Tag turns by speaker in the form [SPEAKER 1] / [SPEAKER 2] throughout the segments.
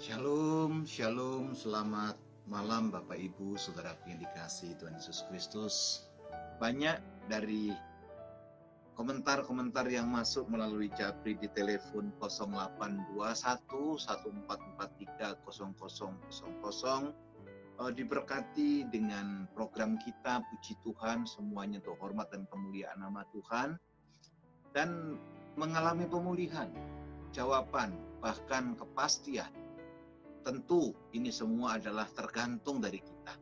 [SPEAKER 1] Shalom, shalom, selamat malam Bapak Ibu, Saudara yang dikasihi Tuhan Yesus Kristus. Banyak dari komentar-komentar yang masuk melalui Japri di telepon 0821 1443 0000 diberkati dengan program kita. Puji Tuhan, semuanya untuk hormat dan kemuliaan nama Tuhan, dan mengalami pemulihan, jawaban, bahkan kepastian. Tentu ini semua adalah tergantung dari kita.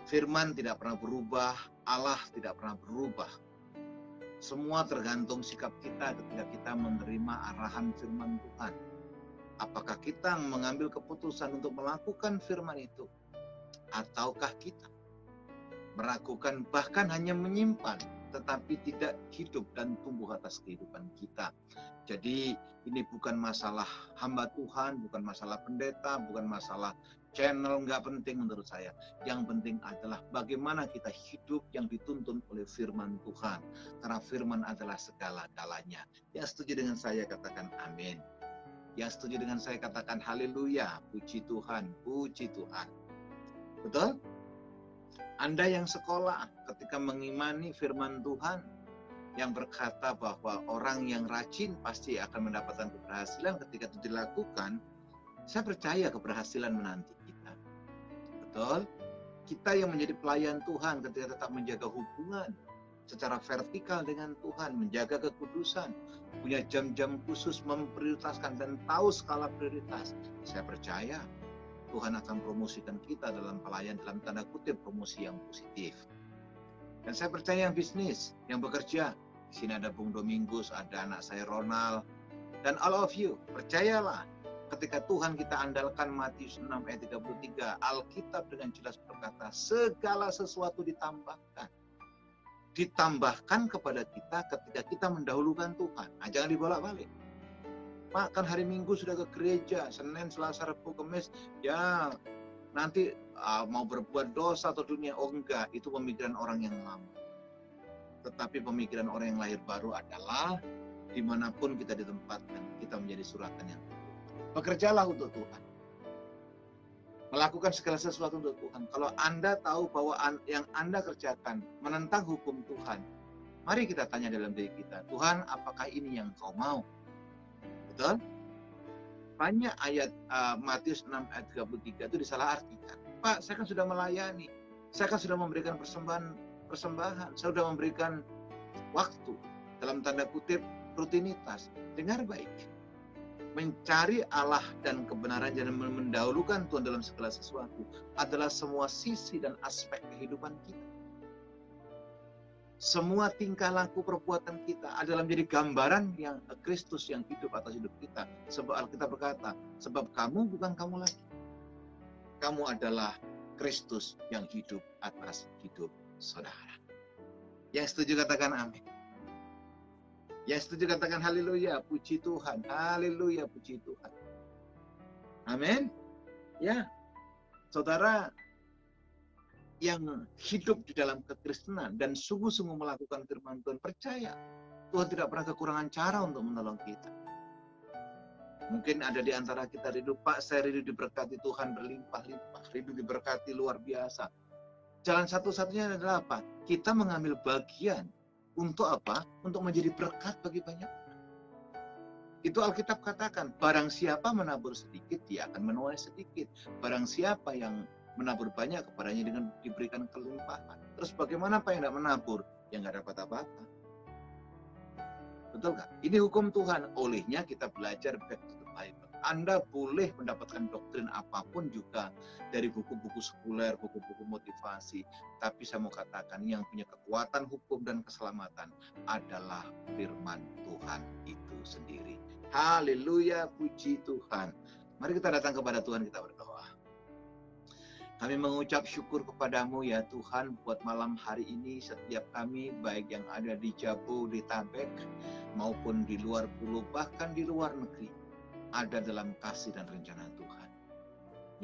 [SPEAKER 1] Firman tidak pernah berubah, Allah tidak pernah berubah. Semua tergantung sikap kita ketika kita menerima arahan firman Tuhan. Apakah kita mengambil keputusan untuk melakukan firman itu, ataukah kita meragukan, bahkan hanya menyimpan, tetapi tidak hidup dan tumbuh atas kehidupan kita. Jadi ini bukan masalah hamba Tuhan, bukan masalah pendeta, bukan masalah channel, nggak penting menurut saya. Yang penting adalah bagaimana kita hidup yang dituntun oleh firman Tuhan. Karena firman adalah segala-galanya. Yang setuju dengan saya katakan amin. Yang setuju dengan saya katakan haleluya, puji Tuhan, puji Tuhan. Betul? Anda yang sekolah ketika mengimani firman Tuhan yang berkata bahwa orang yang rajin pasti akan mendapatkan keberhasilan ketika itu dilakukan, saya percaya keberhasilan menanti kita. Betul? Kita yang menjadi pelayan Tuhan ketika tetap menjaga hubungan secara vertikal dengan Tuhan, menjaga kekudusan, punya jam-jam khusus, memprioritaskan dan tahu skala prioritas, saya percaya Tuhan akan promosikan kita dalam pelayan, dalam tanda kutip promosi yang positif. Dan saya percaya yang bisnis, yang bekerja, di sini ada Bung Domingus, ada anak saya Ronald, dan all of you, percayalah, ketika Tuhan kita andalkan Matius 6 ayat 33, Alkitab dengan jelas berkata, segala sesuatu ditambahkan. Ditambahkan kepada kita ketika kita mendahulukan Tuhan. Nah, jangan dibolak-balik. Makan hari Minggu sudah ke gereja, Senin, Selasa, Rabu, Kamis, ya nanti mau berbuat dosa atau dunia. Oh enggak, itu pemikiran orang yang lama. Tetapi pemikiran orang yang lahir baru adalah dimanapun kita ditempatkan, kita menjadi suratan yang bekerjalah untuk Tuhan. Melakukan segala sesuatu untuk Tuhan. Kalau Anda tahu bahwa yang Anda kerjakan menentang hukum Tuhan, mari kita tanya dalam diri kita, Tuhan, apakah ini yang Kau mau? Betul? Banyak ayat Matius 6 ayat 33 itu disalahartikan. Pak, saya kan sudah melayani. Saya kan sudah memberikan persembahan. Saya sudah memberikan waktu. Dalam tanda kutip, rutinitas. Dengar baik. Mencari Allah dan kebenaran dan mendahulukan Tuhan dalam segala sesuatu adalah semua sisi dan aspek kehidupan kita. Semua tingkah laku perbuatan kita adalah menjadi gambaran yang Kristus yang hidup atas hidup kita. Sebab Alkitab berkata, sebab kamu bukan kamu lagi. Kamu adalah Kristus yang hidup atas hidup saudara. Yang setuju katakan amin. Yang setuju katakan haleluya, puji Tuhan. Haleluya, puji Tuhan. Amin. Ya, saudara yang hidup di dalam kekristenan dan sungguh-sungguh melakukan firman Tuhan, percaya Tuhan tidak pernah kekurangan cara untuk menolong kita. Mungkin ada di antara kita rindu, Pak, saya rindu diberkati Tuhan berlimpah-limpah, rindu diberkati luar biasa. Jalan satu-satunya adalah apa? Kita mengambil bagian untuk apa? Untuk menjadi berkat bagi banyak orang. Itu Alkitab katakan, barang siapa menabur sedikit, dia akan menuai sedikit. Barang siapa yang menabur banyak, kepadanya dengan diberikan kelimpahan. Terus bagaimana Pak yang tidak menabur? Yang nggak dapat apa-apa. Betul nggak? Ini hukum Tuhan. Olehnya kita belajar back to the Bible. Anda boleh mendapatkan doktrin apapun juga dari buku-buku sekuler, buku-buku motivasi. Tapi saya mau katakan, yang punya kekuatan hukum dan keselamatan adalah firman Tuhan itu sendiri. Haleluya, puji Tuhan. Mari kita datang kepada Tuhan, kita berdoa. Kami mengucap syukur kepadamu ya Tuhan, buat malam hari ini setiap kami, baik yang ada di Jabodetabek maupun di luar pulau, bahkan di luar negeri, ada dalam kasih dan rencana Tuhan.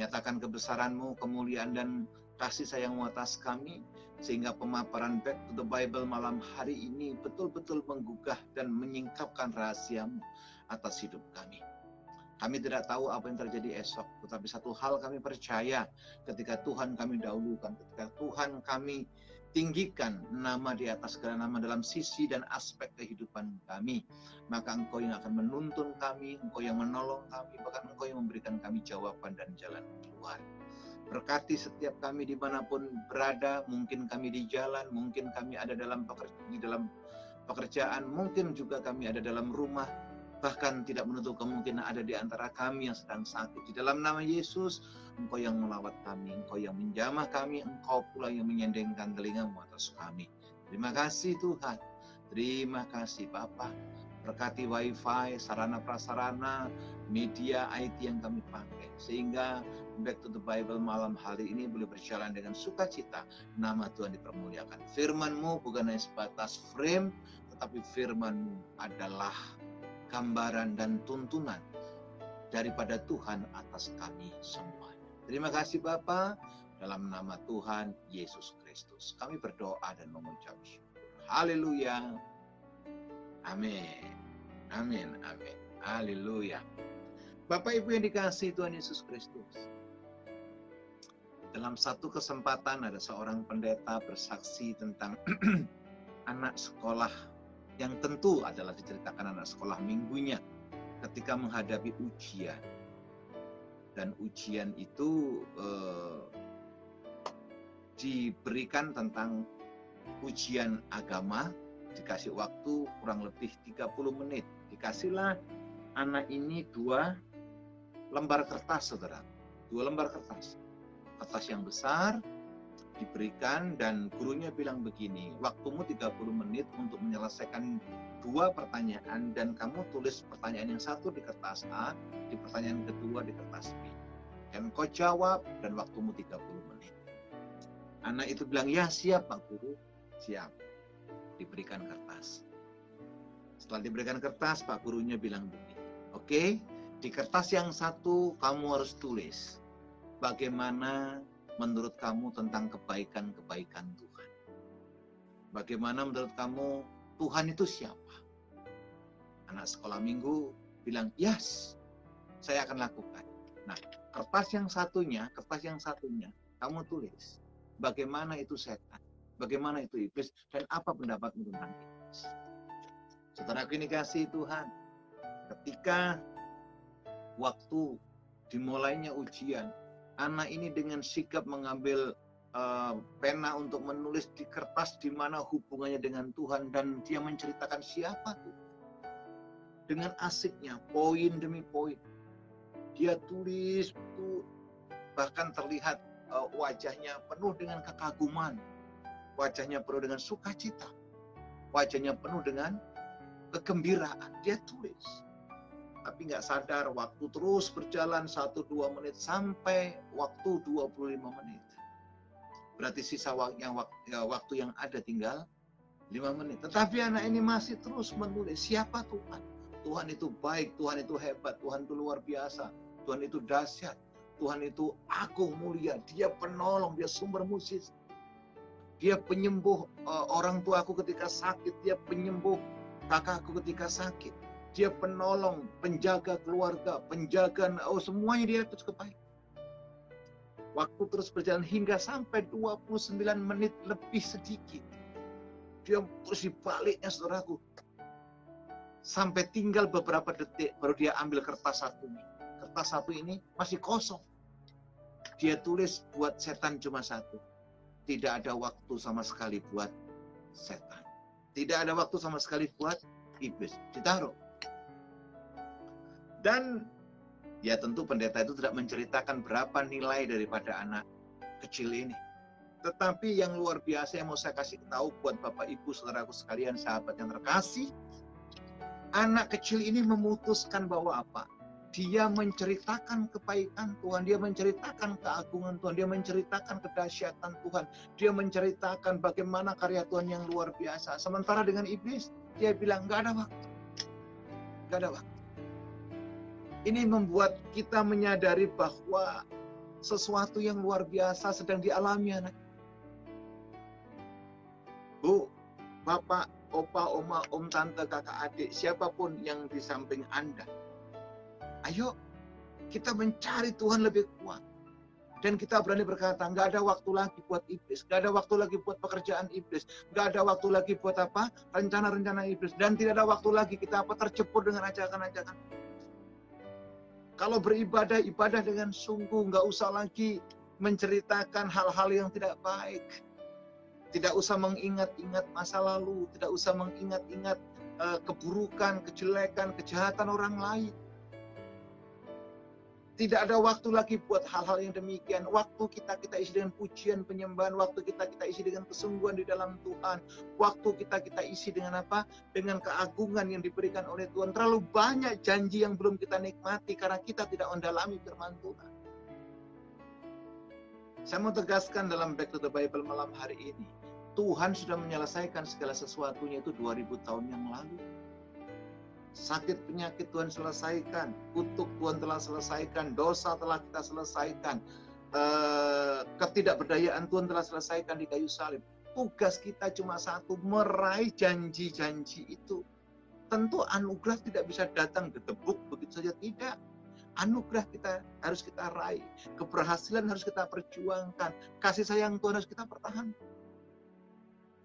[SPEAKER 1] Nyatakan kebesaran-Mu, kemuliaan dan kasih sayang-Mu atas kami, sehingga pemaparan Back to the Bible malam hari ini betul-betul menggugah dan menyingkapkan rahasia-Mu atas hidup kami. Kami tidak tahu apa yang terjadi esok, tetapi satu hal kami percaya, ketika Tuhan kami dahulukan, ketika Tuhan kami tinggikan nama di atas segala nama dalam sisi dan aspek kehidupan kami, maka Engkau yang akan menuntun kami, Engkau yang menolong kami, bahkan Engkau yang memberikan kami jawaban dan jalan keluar. Berkati setiap kami dimanapun berada, mungkin kami di jalan, mungkin kami ada di dalam pekerjaan, mungkin juga kami ada dalam rumah, bahkan tidak menutup kemungkinan ada di antara kami yang sedang sakit. Di dalam nama Yesus, Engkau yang melawat kami, Engkau yang menjamah kami, Engkau pula yang menyendengkan telinga-Mu atas kami. Terima kasih Tuhan, terima kasih Bapa. Berkati wifi, sarana prasarana, media IT yang kami pakai, sehingga Back to the Bible malam hari ini boleh berjalan dengan sukacita. Nama Tuhan dipermuliakan. Firman-Mu bukan hanya sebatas frame, tetapi firman-Mu adalah gambaran dan tuntunan daripada Tuhan atas kami semua. Terima kasih Bapa, dalam nama Tuhan Yesus Kristus kami berdoa dan mengucap syukur. Haleluya. Amin. Amin. Amin. Haleluya. Bapak Ibu yang dikasihi Tuhan Yesus Kristus, dalam satu kesempatan ada seorang pendeta bersaksi tentang anak sekolah yang tentu adalah diceritakan anak sekolah minggunya ketika menghadapi ujian. Dan ujian itu diberikan tentang ujian agama, dikasih waktu kurang lebih 30 menit. Dikasihlah anak ini 2 lembar kertas, saudara. 2 lembar kertas. Kertas yang besar, diberikan dan gurunya bilang begini, waktumu 30 menit untuk menyelesaikan 2 pertanyaan dan kamu tulis pertanyaan yang satu di kertas A, di pertanyaan kedua di kertas B. Dan kau jawab dan waktumu 30 menit. Anak itu bilang, ya siap Pak Guru, siap. Diberikan kertas. Setelah diberikan kertas, Pak Gurunya bilang begini, oke, di kertas yang satu kamu harus tulis bagaimana menurut kamu tentang kebaikan-kebaikan Tuhan. Bagaimana menurut kamu Tuhan itu siapa? Anak sekolah minggu bilang, yes, saya akan lakukan. Nah, kertas yang satunya, kamu tulis bagaimana itu setan, bagaimana itu iblis, dan apa pendapatmu tentang iblis. Saudaraku ini kasih Tuhan, ketika waktu dimulainya ujian, anak ini dengan sigap mengambil pena untuk menulis di kertas di mana hubungannya dengan Tuhan, dan dia menceritakan siapa Tuhan. Dengan asiknya, poin demi poin, dia tulis itu, bahkan terlihat wajahnya penuh dengan kekaguman, wajahnya penuh dengan sukacita, wajahnya penuh dengan kegembiraan. Dia tulis, tapi nggak sadar waktu terus berjalan 1-2 menit sampai waktu 25 menit. Berarti sisa waktu yang ada tinggal 5 menit. Tetapi anak ini masih terus menulis, siapa Tuhan? Tuhan itu baik, Tuhan itu hebat, Tuhan itu luar biasa, Tuhan itu dahsyat, Tuhan itu agung mulia, dia penolong, dia sumber musis. Dia penyembuh orang tuaku ketika sakit, dia penyembuh kakakku ketika sakit. Dia penolong, penjaga keluarga, penjaga, semuanya dia terus kebaikan. Waktu terus berjalan hingga sampai 29 menit lebih sedikit. Dia terus dibaliknya, saudaraku. Sampai tinggal beberapa detik baru dia ambil kertas satu ini. Kertas satu ini masih kosong. Dia tulis buat setan cuma 1. Tidak ada waktu sama sekali buat setan. Tidak ada waktu sama sekali buat iblis. Ditaruh. Dan ya tentu pendeta itu tidak menceritakan berapa nilai daripada anak kecil ini. Tetapi yang luar biasa yang mau saya kasih tahu buat Bapak Ibu, saudaraku sekalian, sahabat yang terkasih, anak kecil ini memutuskan bahwa apa? Dia menceritakan kebaikan Tuhan, dia menceritakan keagungan Tuhan, dia menceritakan kedahsyatan Tuhan, dia menceritakan bagaimana karya Tuhan yang luar biasa. Sementara dengan iblis, dia bilang nggak ada waktu, nggak ada waktu. Ini membuat kita menyadari bahwa sesuatu yang luar biasa sedang dialami anak. Bu, Bapak, Opa, Oma, Om, Tante, Kakak, Adik, siapapun yang di samping Anda. Ayo Kita mencari Tuhan lebih kuat. Dan kita berani berkata, nggak ada waktu lagi buat iblis, nggak ada waktu lagi buat pekerjaan iblis, nggak ada waktu lagi buat apa, rencana-rencana iblis, dan tidak ada waktu lagi kita tercebur dengan ajakan-ajakan. Kalau beribadah, ibadah dengan sungguh, nggak usah lagi menceritakan hal-hal yang tidak baik, tidak usah mengingat-ingat masa lalu, tidak usah mengingat-ingat keburukan, kejelekan, kejahatan orang lain. Tidak ada waktu lagi buat hal-hal yang demikian. Waktu kita isi dengan pujian, penyembahan. Waktu kita isi dengan kesungguhan di dalam Tuhan. Waktu kita isi dengan apa? Dengan keagungan yang diberikan oleh Tuhan. Terlalu banyak janji yang belum kita nikmati karena kita tidak mendalami firman Tuhan. Saya mau tegaskan dalam Back to the Bible malam hari ini. Tuhan sudah menyelesaikan segala sesuatunya itu 2000 tahun yang lalu. Sakit penyakit Tuhan selesaikan, kutuk Tuhan telah selesaikan, dosa telah kita selesaikan, ketidakberdayaan Tuhan telah selesaikan di kayu salib. Tugas kita cuma satu, meraih janji-janji itu. Tentu anugerah tidak bisa datang gedebuk begitu saja, tidak. Anugerah harus kita raih, keberhasilan harus kita perjuangkan, kasih sayang Tuhan harus kita pertahankan.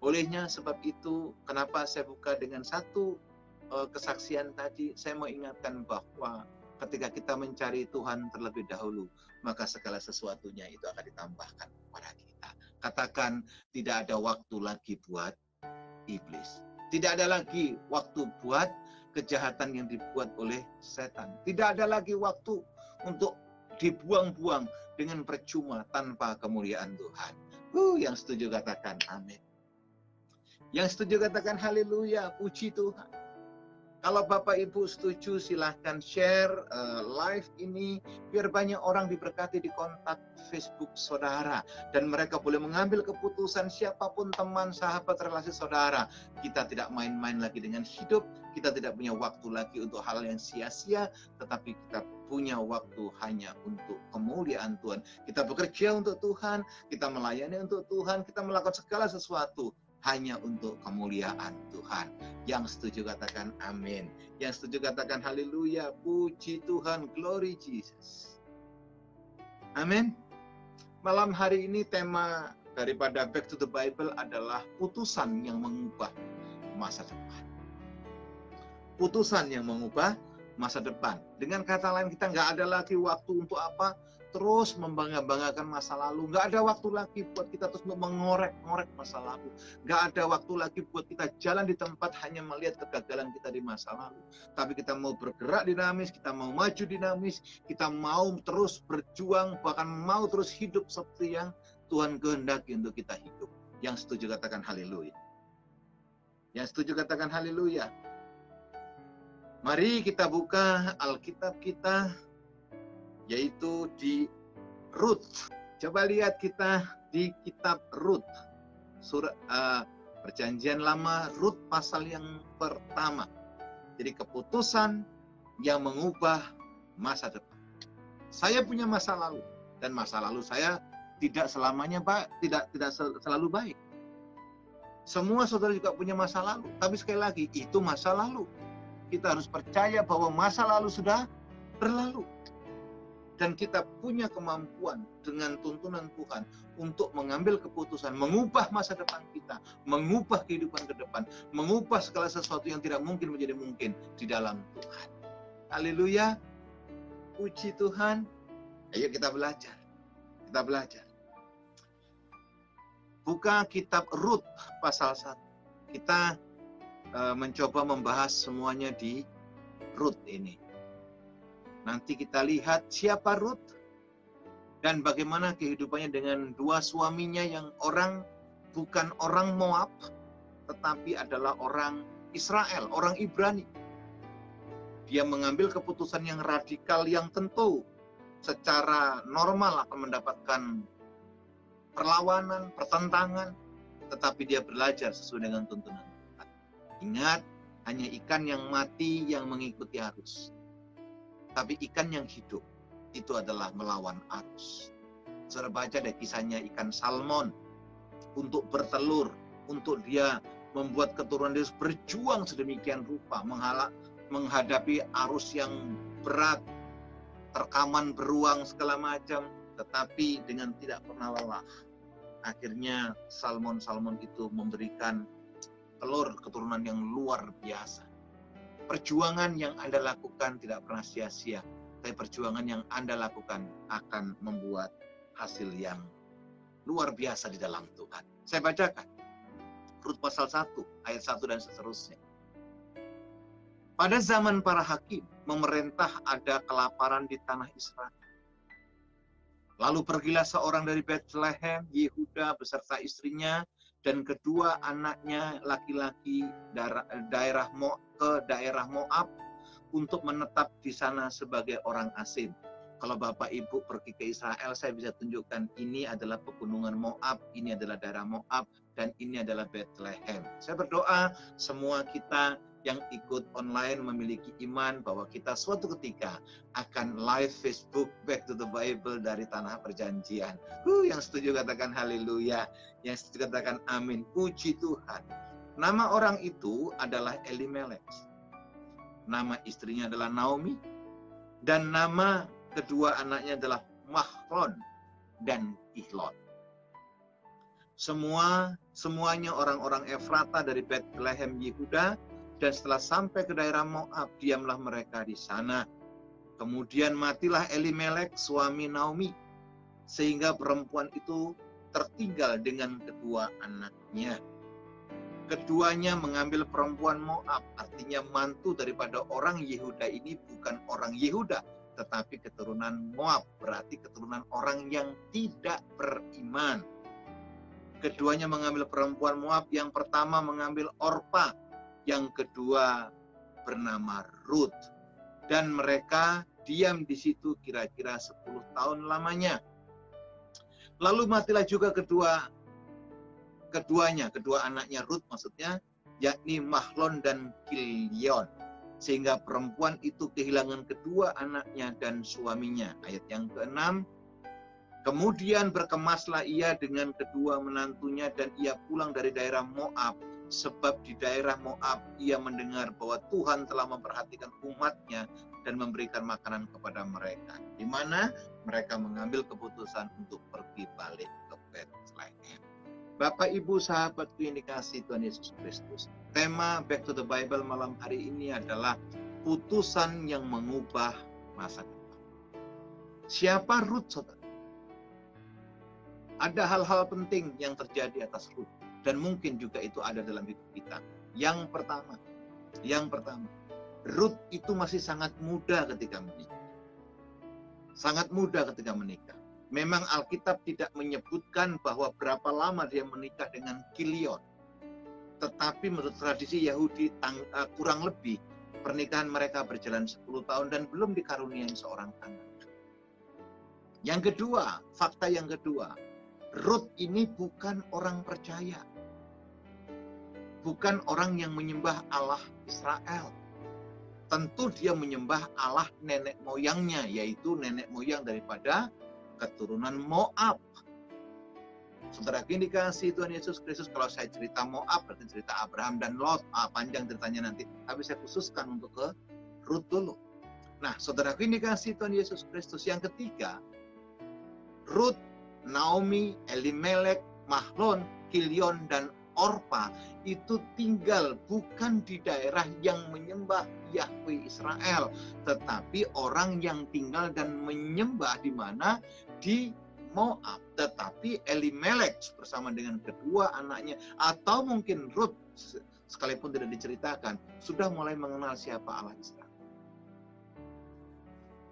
[SPEAKER 1] Olehnya sebab itu, kenapa saya buka dengan satu kesaksian tadi, saya mau ingatkan bahwa ketika kita mencari Tuhan terlebih dahulu, maka segala sesuatunya itu akan ditambahkan kepada kita. Katakan, tidak ada waktu lagi buat iblis. Tidak ada lagi waktu buat kejahatan yang dibuat oleh setan. Tidak ada lagi waktu untuk dibuang-buang dengan percuma tanpa kemuliaan Tuhan. Yang setuju katakan amin. Yang setuju katakan haleluya, puji Tuhan. Kalau Bapak Ibu setuju, silahkan share live ini biar banyak orang diberkati di kontak Facebook saudara. Dan mereka boleh mengambil keputusan siapapun teman, sahabat, relasi saudara. Kita tidak main-main lagi dengan hidup. Kita tidak punya waktu lagi untuk hal yang sia-sia. Tetapi kita punya waktu hanya untuk kemuliaan Tuhan. Kita bekerja untuk Tuhan. Kita melayani untuk Tuhan. Kita melakukan segala sesuatu hanya untuk kemuliaan Tuhan. Yang setuju katakan amin. Yang setuju katakan haleluya. Puji Tuhan, glory Jesus. Amin. Malam hari ini tema daripada Back to the Bible adalah putusan yang mengubah masa depan. Putusan yang mengubah masa depan. Dengan kata lain, kita nggak ada lagi waktu untuk apa? Terus membangga-banggakan masa lalu. Nggak ada waktu lagi buat kita terus mengorek-ngorek masa lalu. Nggak ada waktu lagi buat kita jalan di tempat hanya melihat kegagalan kita di masa lalu. Tapi kita mau bergerak dinamis, kita mau maju dinamis, kita mau terus berjuang, bahkan mau terus hidup seperti yang Tuhan kehendaki untuk kita hidup. Yang setuju katakan haleluya. Yang setuju katakan haleluya. Mari kita buka Alkitab kita, yaitu di Rut. Coba lihat kita di kitab Rut. Perjanjian Lama, Rut pasal yang pertama. Jadi keputusan yang mengubah masa depan. Saya punya masa lalu, dan masa lalu saya tidak selamanya baik, tidak selalu baik. Semua saudara juga punya masa lalu, tapi sekali lagi itu masa lalu. Kita harus percaya bahwa masa lalu sudah berlalu. Dan kita punya kemampuan dengan tuntunan Tuhan untuk mengambil keputusan, mengubah masa depan kita, mengubah kehidupan ke depan, mengubah segala sesuatu yang tidak mungkin menjadi mungkin di dalam Tuhan. Haleluya. Puji Tuhan. Ayo kita belajar. Kita belajar. Buka kitab Rut pasal 1. Kita mencoba membahas semuanya di Rut ini. Nanti kita lihat siapa Rut dan bagaimana kehidupannya dengan dua suaminya yang bukan orang Moab, tetapi adalah orang Israel, orang Ibrani. Dia mengambil keputusan yang radikal yang tentu secara normal akan mendapatkan perlawanan, pertentangan, tetapi dia belajar sesuai dengan tuntunan Tuhan. Ingat, hanya ikan yang mati yang mengikuti arus. Tapi ikan yang hidup itu adalah melawan arus. Saudara baca deh kisahnya ikan salmon untuk bertelur, untuk dia membuat keturunan dia berjuang sedemikian rupa menghadapi arus yang berat. terkaman beruang segala macam, tetapi dengan tidak pernah lelah. Akhirnya Salmon itu memberikan telur keturunan yang luar biasa. Perjuangan yang Anda lakukan tidak pernah sia-sia, tapi perjuangan yang Anda lakukan akan membuat hasil yang luar biasa di dalam Tuhan. Saya bacakan Rut pasal 1, ayat 1 dan seterusnya. Pada zaman para hakim, memerintah ada kelaparan di tanah Israel. Lalu pergilah seorang dari Bethlehem, Yehuda beserta istrinya dan kedua anaknya laki-laki ke daerah Moab untuk menetap di sana sebagai orang asing. Kalau Bapak Ibu pergi ke Israel, saya bisa tunjukkan ini adalah pegunungan Moab, ini adalah daerah Moab, dan ini adalah Bethlehem. Saya berdoa semua kita yang ikut online memiliki iman bahwa kita suatu ketika akan live Facebook Back to the Bible dari Tanah Perjanjian. Yang setuju katakan haleluya, yang setuju katakan amin. Puji Tuhan. Nama orang itu adalah Elimelek. Nama istrinya adalah Naomi. Dan nama kedua anaknya adalah Mahlon dan Ihlon. Semuanya orang-orang Efrata dari Bethlehem Yehuda. Dan setelah sampai ke daerah Moab, diamlah mereka di sana. Kemudian matilah Elimelek, suami Naomi, sehingga perempuan itu tertinggal dengan kedua anaknya. Keduanya mengambil perempuan Moab, artinya mantu daripada orang Yehuda ini bukan orang Yehuda, tetapi keturunan Moab, berarti keturunan orang yang tidak beriman. Keduanya mengambil perempuan Moab, yang pertama mengambil Orpa, yang kedua bernama Rut. Dan mereka diam di situ kira-kira 10 tahun lamanya. Lalu matilah juga kedua anaknya Rut maksudnya, yakni Mahlon dan Kilion. Sehingga perempuan itu kehilangan kedua anaknya dan suaminya. Ayat yang ke-6. Kemudian berkemaslah ia dengan kedua menantunya dan ia pulang dari daerah Moab. Sebab di daerah Moab ia mendengar bahwa Tuhan telah memperhatikan umatnya dan memberikan makanan kepada mereka. Di mana mereka mengambil keputusan untuk pergi balik ke Bethlehem. Bapak, Ibu, sahabatku yang dikasihi Tuhan Yesus Kristus. Tema Back to the Bible malam hari ini adalah putusan yang mengubah masa depan. Siapa Rut, saudara? Ada hal-hal penting yang terjadi atas Rut. Dan mungkin juga itu ada dalam hidup kita. Yang pertama, Rut itu masih sangat muda ketika menikah. Sangat muda ketika menikah. Memang Alkitab tidak menyebutkan bahwa berapa lama dia menikah dengan Kilion. Tetapi menurut tradisi Yahudi kurang lebih pernikahan mereka berjalan 10 tahun dan belum dikaruniai seorang anak. Yang kedua, fakta yang kedua, Rut ini bukan orang percaya. Bukan orang yang menyembah Allah Israel. Tentu dia menyembah Allah nenek moyangnya, yaitu nenek moyang daripada keturunan Moab. Saudara dikasihi Tuhan Yesus Kristus, kalau saya cerita Moab, berarti cerita Abraham dan Lot. Panjang ceritanya nanti, tapi saya khususkan untuk ke Rut dulu. Nah, saudara dikasihi Tuhan Yesus Kristus, yang ketiga, Rut, Naomi, Elimelek, Mahlon, Kilion, dan Orpa itu tinggal bukan di daerah yang menyembah Yahweh Israel, tetapi orang yang tinggal dan menyembah di mana? Di Moab. Tetapi Elimelek bersama dengan kedua anaknya, atau mungkin Rut sekalipun tidak diceritakan, sudah mulai mengenal siapa Allah Israel.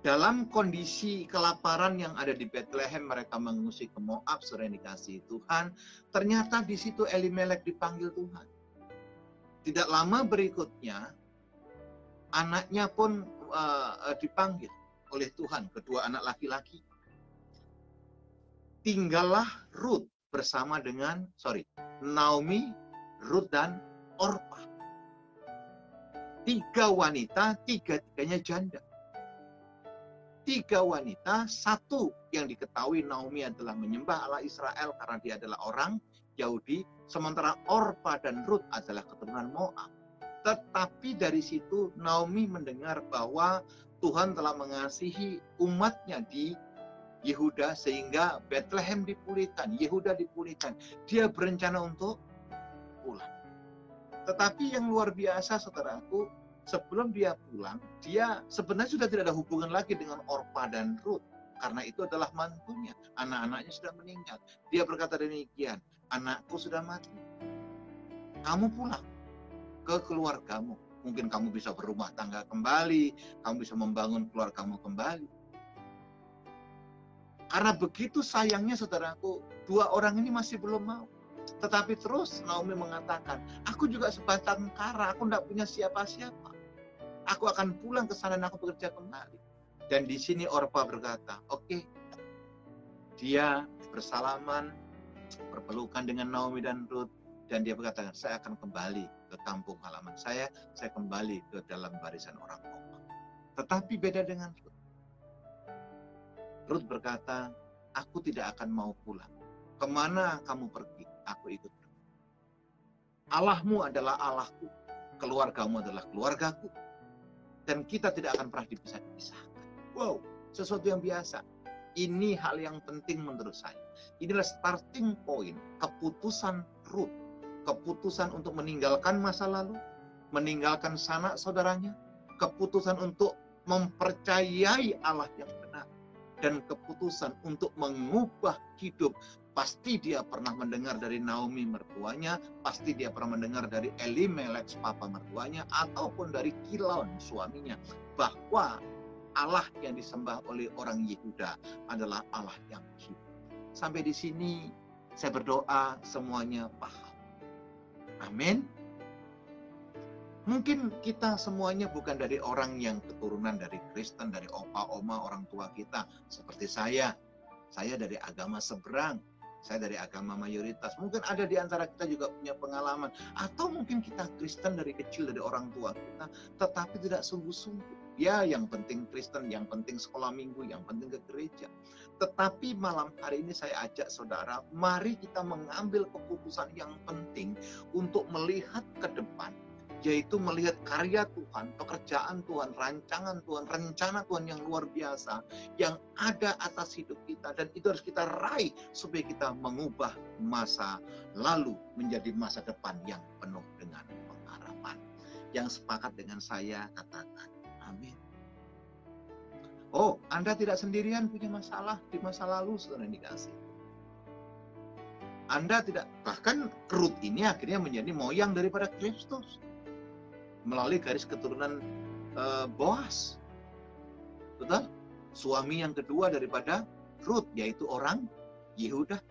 [SPEAKER 1] Dalam kondisi kelaparan yang ada di Bethlehem, mereka mengungsi ke Moab, saudara yang dikasihi Tuhan. Ternyata di situ Elimelek dipanggil Tuhan. Tidak lama berikutnya, anaknya pun dipanggil oleh Tuhan, kedua anak laki-laki. Tinggallah Rut bersama dengan, Naomi, Rut, dan Orpa. 3 wanita, 3-tiganya janda. 3 wanita, 1 yang diketahui Naomi adalah menyembah Allah Israel karena dia adalah orang Yahudi, sementara Orpa dan Rut adalah keturunan Moab. Tetapi dari situ Naomi mendengar bahwa Tuhan telah mengasihi umatnya di Yehuda sehingga Bethlehem dipulihkan, Yehuda dipulihkan. Dia berencana untuk pulang. Tetapi yang luar biasa, saudaraku, sebelum dia pulang, dia sebenarnya sudah tidak ada hubungan lagi dengan Orpa dan Ruth. Karena itu adalah mantunya. Anak-anaknya sudah meninggal. Dia berkata demikian, anakku sudah mati. Kamu pulang ke keluargamu. Mungkin kamu bisa berumah tangga kembali, kamu bisa membangun keluargamu kembali. Karena begitu sayangnya, saudaraku, dua orang ini masih belum mau. Tetapi terus Naomi mengatakan, aku juga sebatang kara, aku tidak punya siapa-siapa. Aku akan pulang ke sana dan aku bekerja kembali. Dan di sini Orpa berkata, oke. Dia bersalaman, berpelukan dengan Naomi dan Ruth. Dan dia berkata, saya akan kembali ke kampung halaman saya kembali ke dalam barisan orang tua. Tetapi beda dengan Ruth. Ruth berkata, aku tidak akan mau pulang. Kemana kamu pergi? Aku ikut pergi. Allahmu adalah Allahku, keluargamu adalah keluargaku, dan kita tidak akan pernah dipisah-pisahkan. Wow, sesuatu yang biasa. Ini hal yang penting menurut saya. Inilah starting point, keputusan Ruth. Keputusan untuk meninggalkan masa lalu, meninggalkan sanak saudaranya, keputusan untuk mempercayai Allah yang benar, dan keputusan untuk mengubah hidup. Pasti dia pernah mendengar dari Naomi mertuanya, pasti dia pernah mendengar dari Elimelech papa mertuanya, ataupun dari Kilon suaminya, bahwa Allah yang disembah oleh orang Yehuda adalah Allah yang hidup. Sampai di sini saya berdoa semuanya paham. Amin. Mungkin kita semuanya bukan dari orang yang keturunan dari Kristen, dari opa, oma, orang tua kita. Seperti saya. Saya dari agama seberang. Saya dari agama mayoritas. Mungkin ada di antara kita juga punya pengalaman. Atau mungkin kita Kristen dari kecil, dari orang tua kita. Tetapi tidak sungguh-sungguh. Ya, yang penting Kristen, yang penting sekolah minggu, yang penting ke gereja. Tetapi malam hari ini saya ajak saudara, mari kita mengambil keputusan yang penting untuk melihat ke depan, yaitu melihat karya Tuhan, pekerjaan Tuhan, rancangan Tuhan, rencana Tuhan yang luar biasa, yang ada atas hidup kita, dan itu harus kita raih supaya kita mengubah masa lalu menjadi masa depan yang penuh dengan pengharapan. Yang sepakat dengan saya, katakan amin. Oh, Anda tidak sendirian punya masalah di masa lalu, saudara yang dikasih. Anda tidak, bahkan Ruth ini akhirnya menjadi moyang daripada Kristus melalui garis keturunan Boaz. Betul? Suami yang kedua daripada Ruth, yaitu orang Yehuda.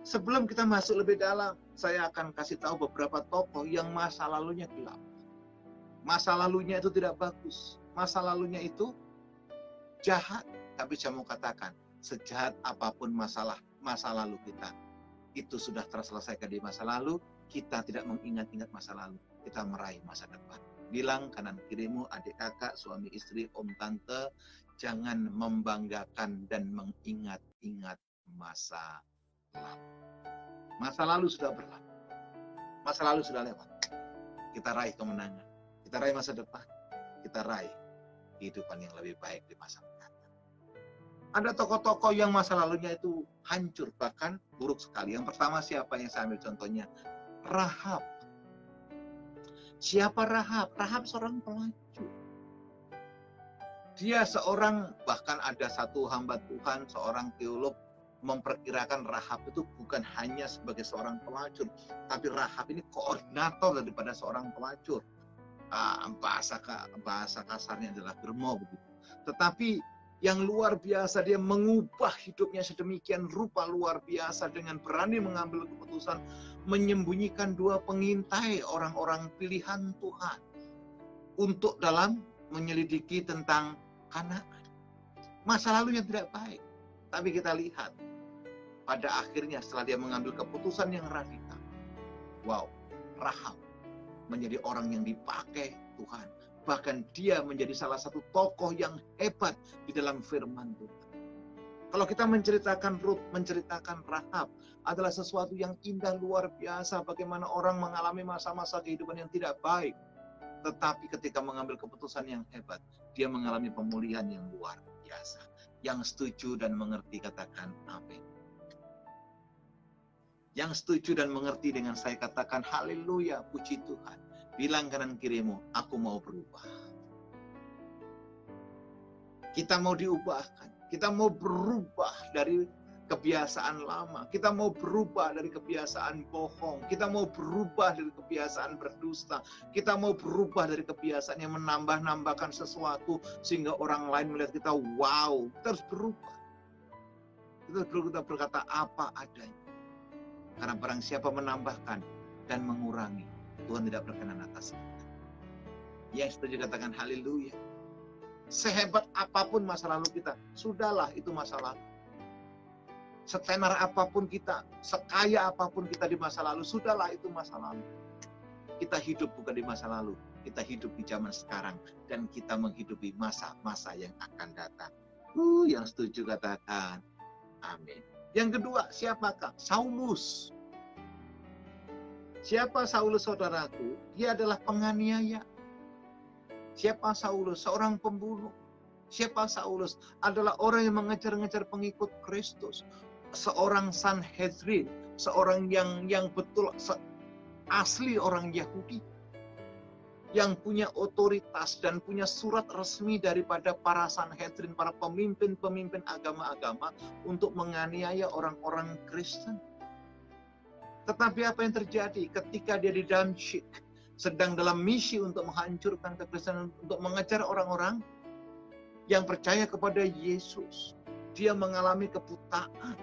[SPEAKER 1] Sebelum kita masuk lebih dalam, saya akan kasih tahu beberapa tokoh yang masa lalunya gelap. Masa lalunya itu tidak bagus. Masa lalunya itu jahat. Tapi saya mau katakan, sejahat apapun masa lalu kita, itu sudah terselesaikan di masa lalu. Kita tidak mengingat-ingat masa lalu. Kita meraih masa depan. Bilang kanan kirimu, adik kakak, suami istri, om tante, jangan membanggakan dan mengingat-ingat masa lalu. Masa lalu sudah berlalu. Masa lalu sudah lewat. Kita raih kemenangan. Kita raih masa depan. Kita raih kehidupan yang lebih baik di masa mendatang. Ada tokoh-tokoh yang masa lalunya itu hancur, bahkan buruk sekali. Yang pertama siapa yang saya ambil contohnya? Rahab. Siapa Rahab? Rahab seorang pelacur. Dia seorang, bahkan ada satu hamba Tuhan, seorang teolog, memperkirakan Rahab itu bukan hanya sebagai seorang pelacur, tapi Rahab ini koordinator daripada seorang pelacur. Bahasa kasarnya adalah germo begitu. Tetapi yang luar biasa, dia mengubah hidupnya sedemikian rupa luar biasa dengan berani mengambil keputusan menyembunyikan dua pengintai, orang-orang pilihan Tuhan, untuk dalam menyelidiki tentang Kanaan. Masa lalu yang tidak baik. Tapi kita lihat pada akhirnya setelah dia mengambil keputusan yang radikal, wow, Rahab menjadi orang yang dipakai Tuhan. Bahkan dia menjadi salah satu tokoh yang hebat di dalam firman Tuhan. Kalau kita menceritakan Ruth, menceritakan Rahab, adalah sesuatu yang indah luar biasa. Bagaimana orang mengalami masa-masa kehidupan yang tidak baik. Tetapi ketika mengambil keputusan yang hebat, dia mengalami pemulihan yang luar biasa. Yang setuju dan mengerti katakan amin. Yang setuju dan mengerti dengan saya katakan haleluya, puji Tuhan. Bilang kanan kirimu, aku mau berubah. Kita mau diubahkan. Kita mau berubah dari kebiasaan lama. Kita mau berubah dari kebiasaan bohong. Kita mau berubah dari kebiasaan berdusta. Kita mau berubah dari kebiasaan yang menambah-nambahkan sesuatu sehingga orang lain melihat kita, wow, kita harus berubah. Kita berkata apa adanya. Karena barang siapa menambahkan dan mengurangi, Tuhan tidak berkenan atas kita. Yang setuju katakan haleluya. Sehebat apapun masa lalu kita, sudahlah itu masa lalu. Setenar apapun kita, sekaya apapun kita di masa lalu, sudahlah itu masa lalu. Kita hidup bukan di masa lalu, kita hidup di zaman sekarang, dan kita menghidupi masa-masa yang akan datang. Yang setuju katakan amin. Yang kedua, siapakah? Saulus. Siapa Saulus, saudaraku? Dia adalah penganiaya. Siapa Saulus? Seorang pembunuh. Siapa Saulus? Adalah orang yang mengejar-ngejar pengikut Kristus. Seorang Sanhedrin, seorang yang betul asli orang Yahudi, yang punya otoritas dan punya surat resmi daripada para Sanhedrin, para pemimpin-pemimpin agama-agama untuk menganiaya orang-orang Kristen. Tetapi apa yang terjadi ketika dia di Damsyik, sedang dalam misi untuk menghancurkan kekristenan, untuk mengejar orang-orang yang percaya kepada Yesus. Dia mengalami kebutaan.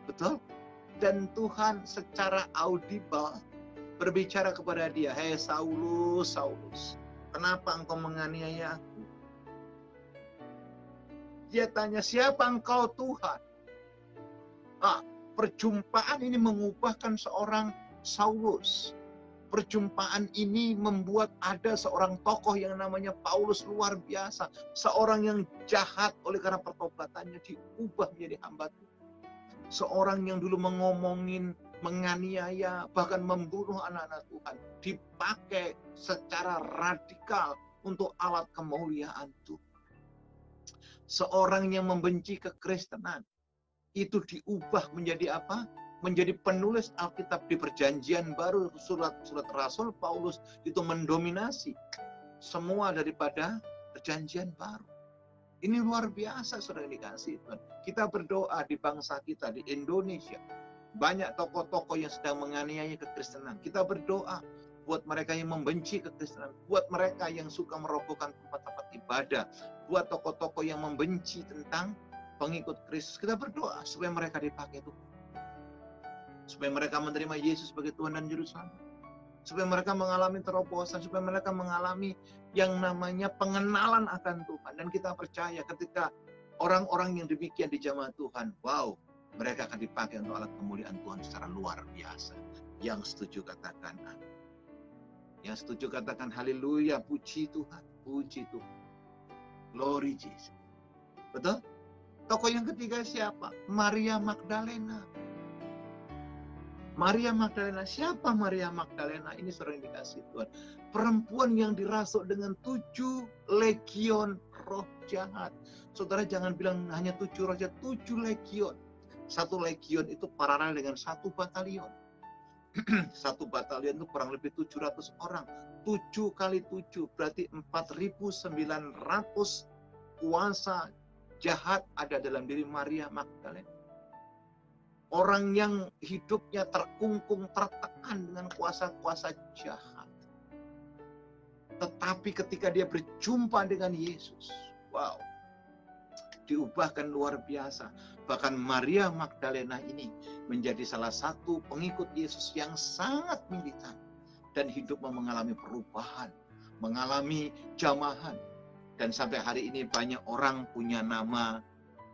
[SPEAKER 1] Betul? Dan Tuhan secara audible berbicara kepada dia, "Hei Saulus, Saulus, kenapa engkau menganiaya aku?" Dia tanya, "Siapa engkau Tuhan?" Perjumpaan ini mengubahkan seorang Saulus. Perjumpaan ini membuat ada seorang tokoh yang namanya Paulus luar biasa. Seorang yang jahat oleh karena pertobatannya diubah menjadi hamba Tuhan. Seorang yang dulu mengomongin, menganiaya, bahkan membunuh anak-anak Tuhan, dipakai secara radikal untuk alat kemuliaan Tuhan. Seorang yang membenci kekristenan, itu diubah menjadi apa? Menjadi penulis Alkitab di Perjanjian Baru. Surat-surat Rasul Paulus itu mendominasi semua daripada Perjanjian Baru. Ini luar biasa, saudara dikasih Tuhan. Kita berdoa di bangsa kita, di Indonesia. Banyak tokoh-tokoh yang sedang menganiaya kekristenan. Kita berdoa buat mereka yang membenci kekristenan, buat mereka yang suka merobohkan tempat-tempat ibadah, buat tokoh-tokoh yang membenci tentang pengikut Kristus. Kita berdoa supaya mereka dipakai Tuhan. Supaya mereka menerima Yesus sebagai Tuhan dan Juru Selamat. Supaya mereka mengalami terobosan, supaya mereka mengalami yang namanya pengenalan akan Tuhan. Dan kita percaya ketika orang-orang yang demikian di jamaah Tuhan, wow, mereka akan dipakai untuk alat kemuliaan Tuhan secara luar biasa. Yang setuju katakan amin. Yang setuju katakan haleluya, puji Tuhan, puji Tuhan. Glory Jesus. Betul? Tokoh yang ketiga siapa? Maria Magdalena. Maria Magdalena, siapa Maria Magdalena? Ini seorang yang dikasih Tuhan. Perempuan yang dirasuk dengan 7 legion roh jahat. Saudara jangan bilang hanya 7 roh jahat, 7 legion. 1 legion itu paralel dengan 1 batalion. 1 batalion itu kurang lebih 700 orang. 7 kali 7 berarti 4.900 kuasa jahat ada dalam diri Maria Magdalena. Orang yang hidupnya terkungkung, tertekan dengan kuasa-kuasa jahat. Tetapi ketika dia berjumpa dengan Yesus, wow, diubahkan luar biasa. Bahkan Maria Magdalena ini menjadi salah satu pengikut Yesus yang sangat militan. Dan hidupnya mengalami perubahan, mengalami jamahan. Dan sampai hari ini banyak orang punya nama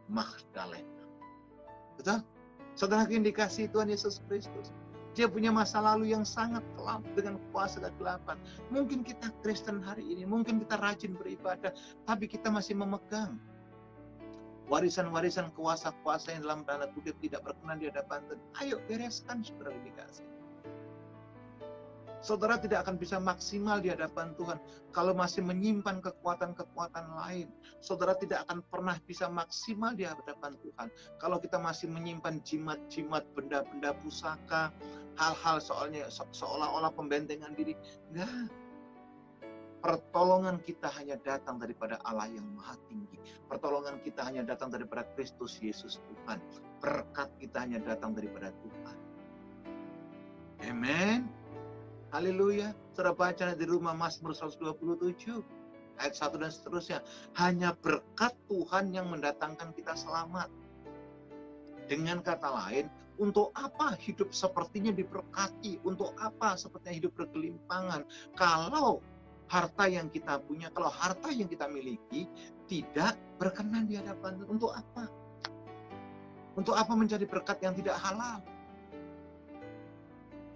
[SPEAKER 1] Magdalena. Betul? Saudara yang dikasihi Tuhan Yesus Kristus. Dia punya masa lalu yang sangat kelam dengan kuasa kegelapan. Mungkin kita Kristen hari ini, mungkin kita rajin beribadah, tapi kita masih memegang warisan-warisan kuasa-kuasa yang dalam tanda kutip tidak berkenan di hadapan Tuhan. Ayo bereskan, saudara yang dikasihi. Saudara tidak akan bisa maksimal di hadapan Tuhan kalau masih menyimpan kekuatan-kekuatan lain. Saudara tidak akan pernah bisa maksimal di hadapan Tuhan kalau kita masih menyimpan jimat-jimat, benda-benda pusaka, hal-hal seolah-olah pembentengan diri. Enggak. Pertolongan kita hanya datang daripada Allah yang Maha Tinggi. Pertolongan kita hanya datang daripada Kristus Yesus Tuhan. Berkat kita hanya datang daripada Tuhan. Amen. Haleluya. Saudara baca di rumah Mazmur 127 ayat 1 dan seterusnya. Hanya berkat Tuhan yang mendatangkan kita selamat. Dengan kata lain, untuk apa hidup sepertinya diberkati? Untuk apa sepertinya hidup bergelimpangan? Kalau harta yang kita punya, kalau harta yang kita miliki tidak berkenan di hadapan Tuhan, untuk apa? Untuk apa menjadi berkat yang tidak halal?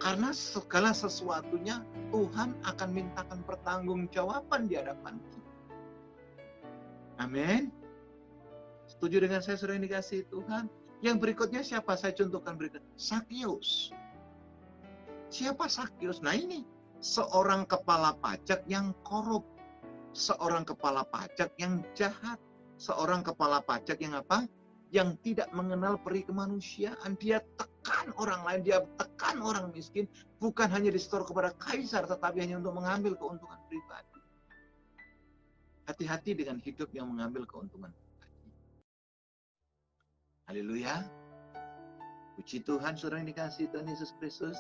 [SPEAKER 1] Karena segala sesuatunya Tuhan akan mintakan pertanggungjawaban di hadapan kita. Amin. Setuju dengan saya, saudara yang dikasihi Tuhan? Yang berikutnya siapa? Saya contohkan berikut. Sakius. Siapa Sakius? Nah ini, seorang kepala pajak yang korup. Seorang kepala pajak yang jahat. Seorang kepala pajak yang apa? Yang tidak mengenal peri kemanusiaan. Dia tekan orang lain, dia tekan orang miskin, bukan hanya disetor kepada kaisar, tetapi hanya untuk mengambil keuntungan pribadi. Hati-hati dengan hidup yang mengambil keuntungan pribadi. Haleluya. Puji Tuhan, saudara yang dikasihi Tuhan Yesus Kristus.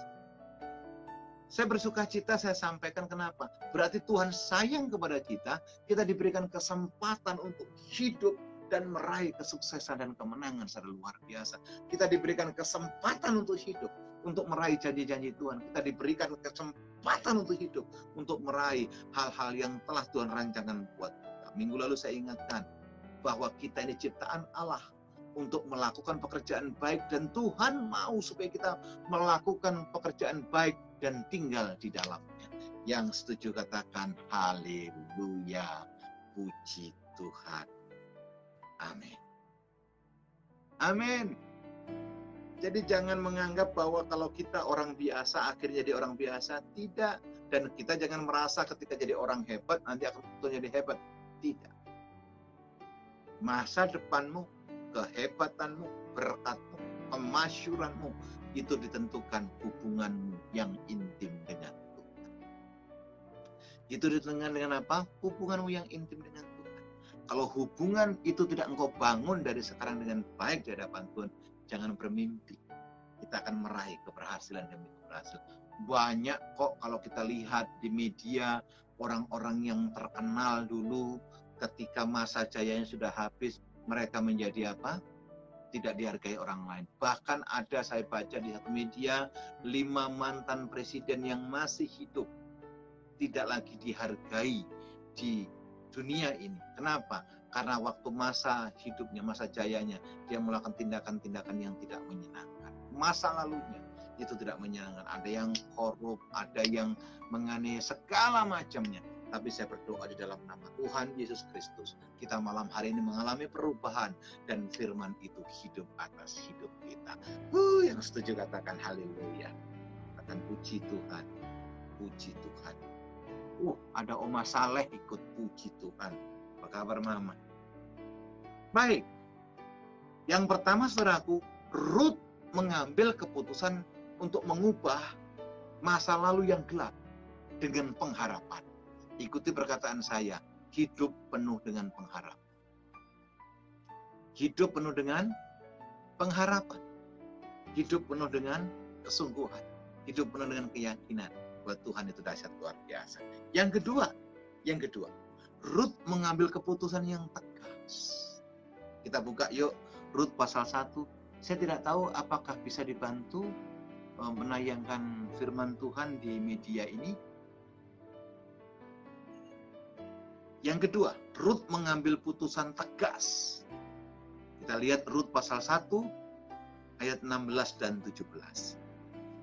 [SPEAKER 1] Saya bersuka cita, saya sampaikan kenapa. Berarti Tuhan sayang kepada kita, kita diberikan kesempatan untuk hidup dan meraih kesuksesan dan kemenangan secara luar biasa. Kita diberikan kesempatan untuk hidup, untuk meraih janji-janji Tuhan. Kita diberikan kesempatan untuk hidup, untuk meraih hal-hal yang telah Tuhan rancangkan buat kita. Minggu lalu saya ingatkan bahwa kita ini ciptaan Allah untuk melakukan pekerjaan baik, dan Tuhan mau supaya kita melakukan pekerjaan baik dan tinggal di dalamnya. Yang setuju katakan haleluya, puji Tuhan. Amin. Amin. Jadi jangan menganggap bahwa kalau kita orang biasa akhirnya jadi orang biasa. Tidak. Dan kita jangan merasa ketika jadi orang hebat nanti akan jadi hebat. Tidak. Masa depanmu, kehebatanmu, berkatmu, kemasyuranmu itu ditentukan hubunganmu yang intim dengan Tuhan. Itu ditentukan dengan apa? Hubunganmu yang intim dengan Tuhan. Kalau hubungan itu tidak engkau bangun dari sekarang dengan baik di hadapan Tuhan, jangan bermimpi. Kita akan meraih keberhasilan demi keberhasilan. Banyak kok kalau kita lihat di media, orang-orang yang terkenal dulu ketika masa jayanya sudah habis, mereka menjadi apa? Tidak dihargai orang lain. Bahkan ada, saya baca di satu media, 5 mantan presiden yang masih hidup tidak lagi dihargai di dunia ini. Kenapa? Karena waktu masa hidupnya, masa jayanya, dia melakukan tindakan-tindakan yang tidak menyenangkan. Masa lalunya itu tidak menyenangkan. Ada yang korup, ada yang menganiaya, segala macamnya. Tapi saya berdoa di dalam nama Tuhan Yesus Kristus, kita malam hari ini mengalami perubahan, dan firman itu hidup atas hidup kita. Yang setuju katakan haleluya. Katakan puji Tuhan. Puji Tuhan. Ada Oma Saleh ikut, puji Tuhan. Apa kabar Mama? Baik. Yang pertama saudaraku, Ruth mengambil keputusan untuk mengubah masa lalu yang gelap dengan pengharapan. Ikuti perkataan saya, hidup penuh dengan pengharapan. Hidup penuh dengan pengharapan. Hidup penuh dengan kesungguhan. Hidup penuh dengan keyakinan bahwa Tuhan itu dahsyat luar biasa. Yang kedua, Ruth mengambil keputusan yang tegas. Kita buka yuk, Ruth pasal 1. Saya tidak tahu apakah bisa dibantu menayangkan firman Tuhan di media ini. Yang kedua, Ruth mengambil putusan tegas. Kita lihat Ruth pasal 1 ayat 16 dan 17.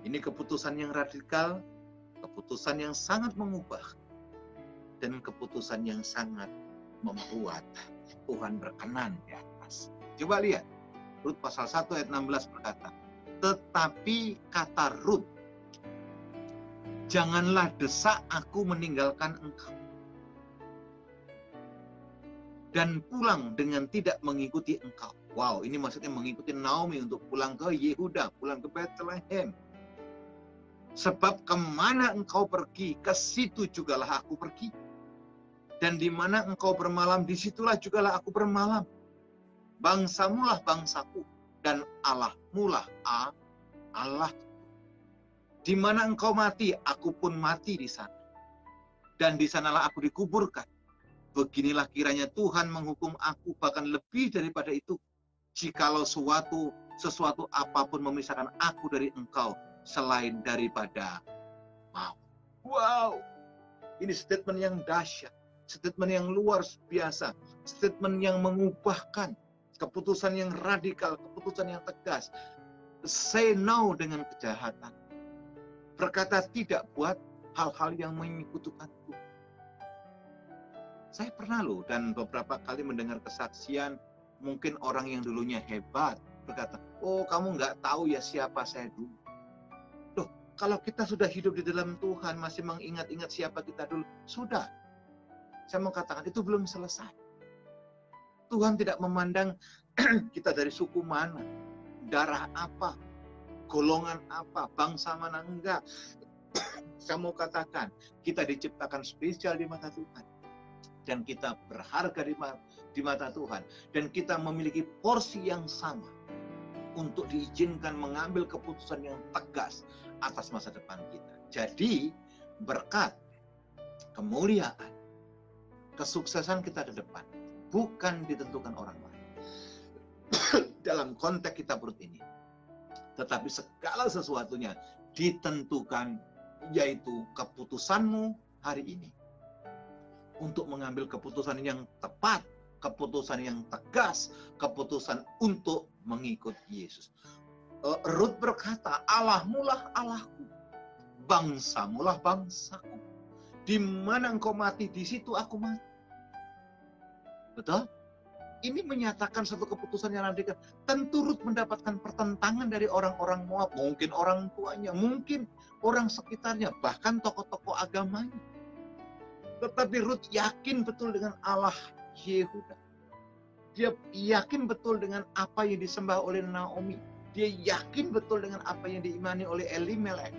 [SPEAKER 1] Ini keputusan yang radikal, keputusan yang sangat mengubah, dan keputusan yang sangat membuat Tuhan berkenan di atas. Coba lihat, Ruth pasal 1 ayat 16 berkata, tetapi kata Ruth, Janganlah desak aku meninggalkan engkau. Dan pulang dengan tidak mengikuti engkau. Wow, ini maksudnya mengikuti Naomi untuk pulang ke Yehuda, pulang ke Bethlehem. Sebab kemana engkau pergi, ke situ jugalah aku pergi. Dan di mana engkau bermalam, disitulah jugalah aku bermalam. Bangsamulah bangsaku, dan Allahmulah Allah. Di mana engkau mati, aku pun mati di sana. Dan di sanalah aku dikuburkan. Beginilah kiranya Tuhan menghukum aku, bahkan lebih daripada itu, jikalau sesuatu apapun memisahkan aku dari engkau, selain daripada maut. Wow, ini statement yang dahsyat, statement yang luar biasa, statement yang mengubahkan, keputusan yang radikal, keputusan yang tegas. Say no dengan kejahatan. Berkata tidak buat hal-hal yang menyekutukan Tuhan. Saya pernah loh, dan beberapa kali mendengar kesaksian, mungkin orang yang dulunya hebat, berkata, oh kamu nggak tahu ya siapa saya dulu. Loh, kalau kita sudah hidup di dalam Tuhan, masih mengingat-ingat siapa kita dulu, sudah. Saya mau katakan, itu belum selesai. Tuhan tidak memandang kita dari suku mana, darah apa, golongan apa, bangsa mana, enggak. Saya mau katakan, kita diciptakan spesial di mata Tuhan. Dan kita berharga di mata Tuhan. Dan kita memiliki porsi yang sama untuk diizinkan mengambil keputusan yang tegas atas masa depan kita. Jadi, berkat, kemuliaan, kesuksesan kita ke depan bukan ditentukan orang lain. Dalam konteks kita perut ini. Tetapi segala sesuatunya ditentukan, yaitu keputusanmu hari ini. Untuk mengambil keputusan yang tepat, keputusan yang tegas, keputusan untuk mengikut Yesus. Rut berkata, Allahmulah Allahku, bangsamulah bangsaku. Di mana engkau mati, di situ aku mati. Betul? Ini menyatakan satu keputusan yang radikal. Tentu Rut mendapatkan pertentangan dari orang-orang Moab, mungkin orang tuanya, mungkin orang sekitarnya, bahkan tokoh-tokoh agamanya. Tetapi Rut yakin betul dengan Allah Yehuda. Dia yakin betul dengan apa yang disembah oleh Naomi. Dia yakin betul dengan apa yang diimani oleh Elimelek.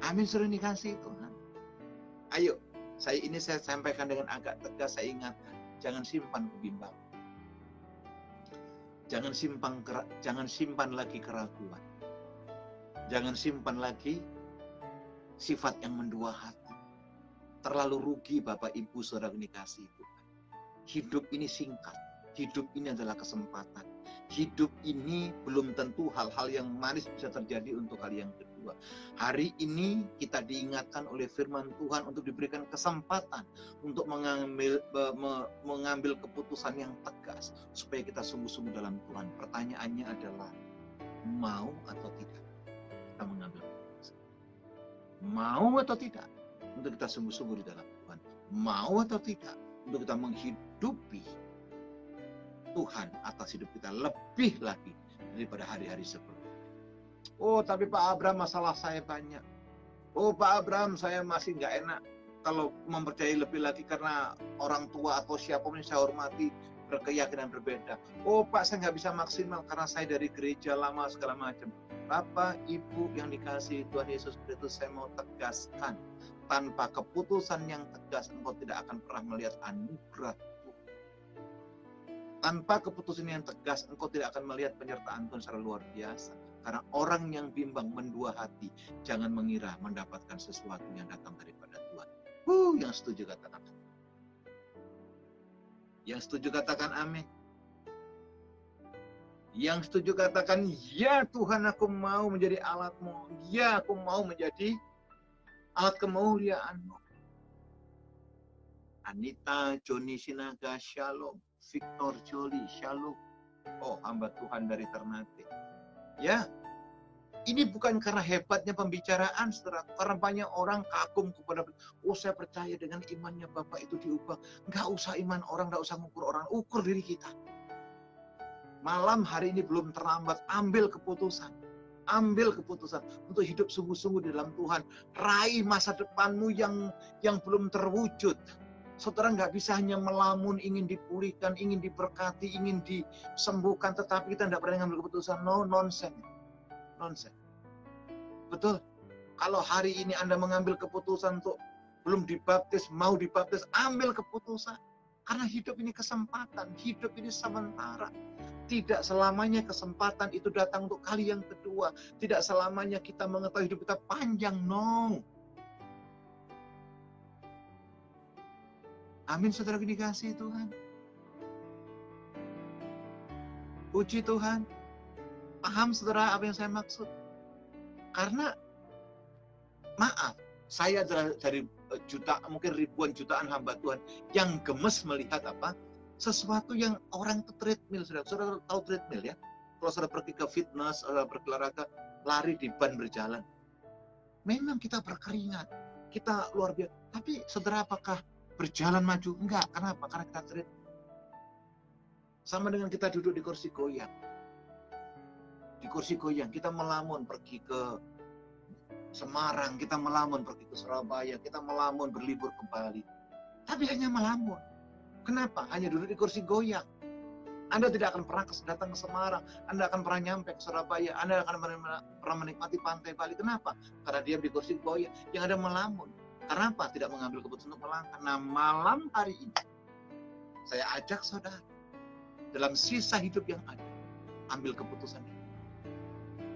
[SPEAKER 1] Amin, suruh dikasih Tuhan. Ayo, saya sampaikan dengan agak tegas, saya ingatkan. Jangan simpan kebimbang. Jangan simpan lagi keraguan. Jangan simpan lagi sifat yang mendua hati. Terlalu rugi Bapak Ibu Saudara dikasih Tuhan. Hidup ini singkat. Hidup ini adalah kesempatan. Hidup ini belum tentu hal-hal yang manis bisa terjadi untuk kali yang kedua. Hari ini kita diingatkan oleh firman Tuhan untuk diberikan kesempatan untuk mengambil keputusan yang tegas supaya kita sungguh-sungguh dalam Tuhan. Pertanyaannya adalah mau atau tidak kita mengambil keputusan? Mau atau tidak untuk kita sungguh-sungguh di dalam Tuhan? Mau atau tidak untuk kita menghidupi Tuhan atas hidup kita lebih lagi daripada hari-hari sebelumnya? Oh, tapi Pak Abraham, masalah saya banyak. Oh, Pak Abraham, saya masih nggak enak kalau mempercayai lebih lagi karena orang tua atau siapapun yang saya hormati berkeyakinan berbeda. Oh, Pak, saya nggak bisa maksimal karena saya dari gereja lama segala macam. Bapak, Ibu yang dikasihi Tuhan Yesus Kristus, saya mau tegaskan, tanpa keputusan yang tegas, engkau tidak akan pernah melihat anugerah Tuhan. Tanpa keputusan yang tegas, engkau tidak akan melihat penyertaan Tuhan secara luar biasa. Karena orang yang bimbang mendua hati, jangan mengira mendapatkan sesuatu yang datang daripada Tuhan. Yang setuju katakan amin. Yang setuju katakan amin. Yang setuju katakan, ya Tuhan, aku mau menjadi alat-Mu. Ya, aku mau menjadi alat kemuliaan-Mu. Anita, Joni Sinaga, Shalom. Victor Joli, Shalom. Oh, hamba Tuhan dari Ternate. Ya, ini bukan karena hebatnya pembicaraan, saudara. Karena banyak orang kagum kepada, oh saya percaya dengan imannya Bapak itu diubah. Nggak usah iman orang, nggak usah ngukur orang, ukur diri kita. Malam hari ini belum terlambat, ambil keputusan. Ambil keputusan untuk hidup sungguh-sungguh di dalam Tuhan. Raih masa depanmu yang belum terwujud. Saudara nggak bisa hanya melamun, ingin dipulihkan, ingin diberkati, ingin disembuhkan, tetapi kita nggak pernah mengambil keputusan. No, nonsense. Nonsense. Betul. Kalau hari ini Anda mengambil keputusan untuk belum dibaptis, mau dibaptis, ambil keputusan. Karena hidup ini kesempatan, hidup ini sementara. Tidak selamanya kesempatan itu datang untuk kali yang kedua. Tidak selamanya kita mengetahui hidup kita panjang. No. Amin, saudara dikasihi Tuhan. Puji Tuhan. Paham saudara apa yang saya maksud? Karena maaf, saya dari mungkin ribuan jutaan hamba Tuhan yang gemes melihat apa? Sesuatu yang orang itu treadmill. Saudara tahu treadmill ya? Kalau saudara pergi ke fitness, saudara berolahraga, lari di ban berjalan. Memang kita berkeringat, kita luar biasa. Tapi saudara apakah berjalan maju? Enggak. Kenapa? Karena kita treadmill. Sama dengan kita duduk di kursi goyang. Di kursi goyang, kita melamun pergi ke Semarang, kita melamun pergi ke Surabaya, kita melamun berlibur ke Bali. Tapi hanya melamun. Kenapa? Hanya duduk di kursi goyang. Anda tidak akan pernah datang ke Semarang, Anda akan pernah nyampe ke Surabaya, Anda akan pernah menikmati pantai Bali. Kenapa? Karena dia di kursi goyang, yang ada melamun. Kenapa? Tidak mengambil keputusan untuk melangkah. Nah, malam hari ini, saya ajak saudara, dalam sisa hidup yang ada, ambil keputusan yang tepat.